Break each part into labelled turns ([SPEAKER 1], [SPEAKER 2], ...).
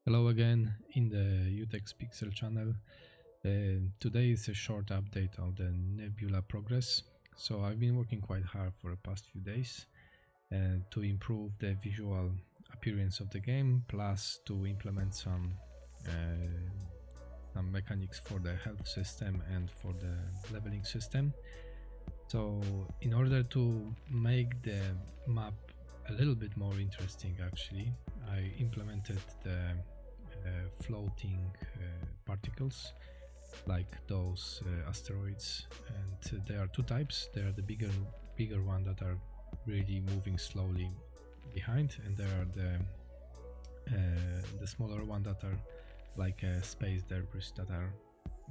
[SPEAKER 1] Hello again in the UTEX Pixel channel. Today is a short update of the Nebula progress. So I've been working quite hard for the past few days to improve the visual appearance of the game, plus to implement some mechanics for the health system and for the leveling system. So in order to make the map a little bit more interesting, actually, I implemented the floating particles like those asteroids, and there are two types. There are the bigger one that are really moving slowly behind, and there are the smaller one that are like space debris that are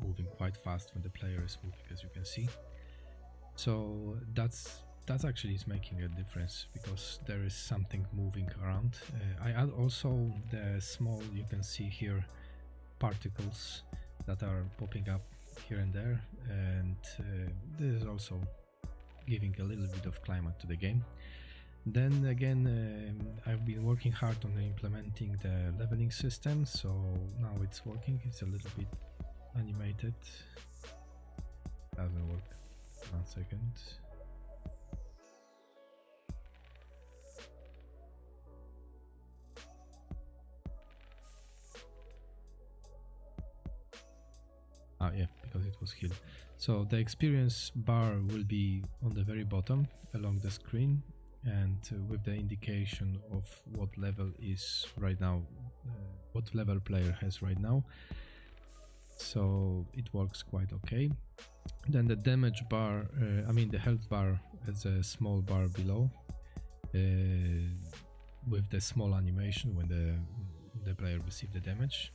[SPEAKER 1] moving quite fast when the player is moving, as you can see. So that actually is making a difference because there is something moving around. I add also the small, you can see here, particles that are popping up here and there, and this is also giving a little bit of climate to the game. Then again, I've been working hard on implementing the leveling system, so now it's working. It's a little bit animated. Doesn't work. 1 second. Yeah, because it was healed. So the experience bar will be on the very bottom along the screen, and with the indication of what level is right now, what level player has right now. So it works quite okay. Then the damage bar, the health bar, is a small bar below with the small animation when the player receives the damage,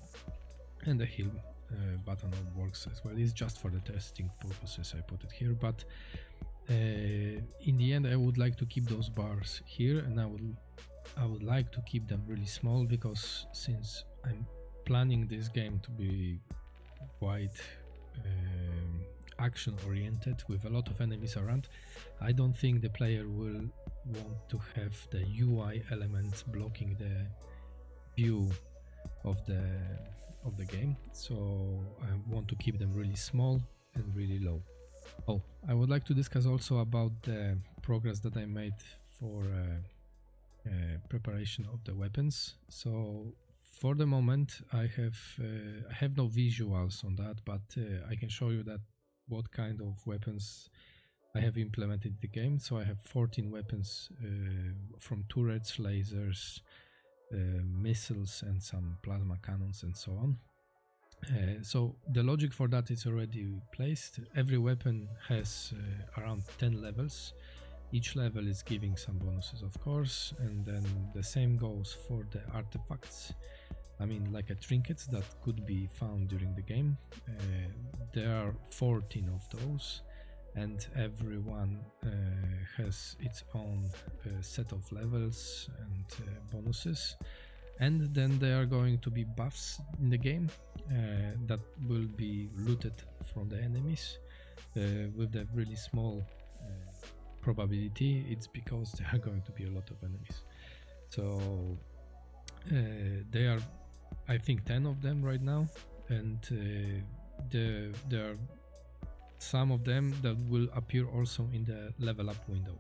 [SPEAKER 1] and the heal button works as well. It's just for the testing purposes I put it here, but in the end I would like to keep those bars here, and I would like to keep them really small, because since I'm planning this game to be quite action oriented with a lot of enemies around, I don't think the player will want to have the UI elements blocking the view of the game, so I want to keep them really small and really low. Oh, I would like to discuss also about the progress that I made for preparation of the weapons. So for the moment I have no visuals on that, but I can show you that what kind of weapons I have implemented in the game. So I have 14 weapons from turrets, lasers, missiles, and some plasma cannons and so on. So the logic for that is already placed. Every weapon has around 10 levels. Each level is giving some bonuses, of course, and then the same goes for the artifacts. Like a trinkets that could be found during the game. There are 14 of those, and everyone has its own set of levels and bonuses. And then there are going to be buffs in the game that will be looted from the enemies with the really small probability. It's because there are going to be a lot of enemies. So there are, I think, 10 of them right now, and there are some of them that will appear also in the level up window.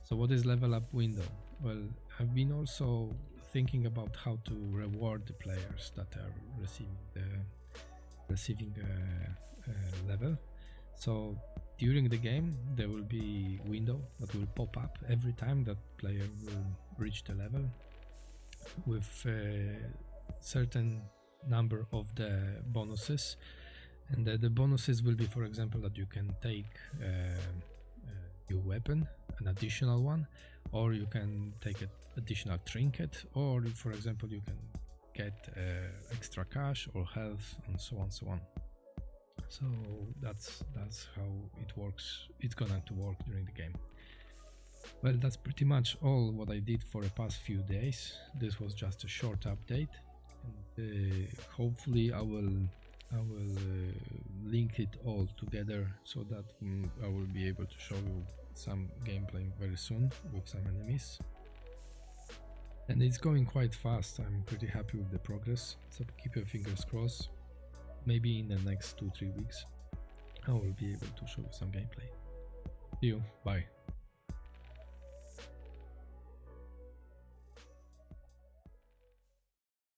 [SPEAKER 1] So what is level up window? Well, I've been also thinking about how to reward the players that are receiving a level. So during the game there will be window that will pop up every time that player will reach the level with certain number of the bonuses, and the bonuses will be, for example, that you can take your weapon, an additional one, or you can take an additional trinket, or for example you can get extra cash or health, and so on. So that's how it works. It's going to work during the game. Well, that's pretty much all what I did for the past few days. This was just a short update, and hopefully I will link it all together so that I will be able to show you some gameplay very soon with some enemies. And it's going quite fast. I'm pretty happy with the progress, so keep your fingers crossed. Maybe in the next 2-3 weeks I will be able to show you some gameplay. See you, bye.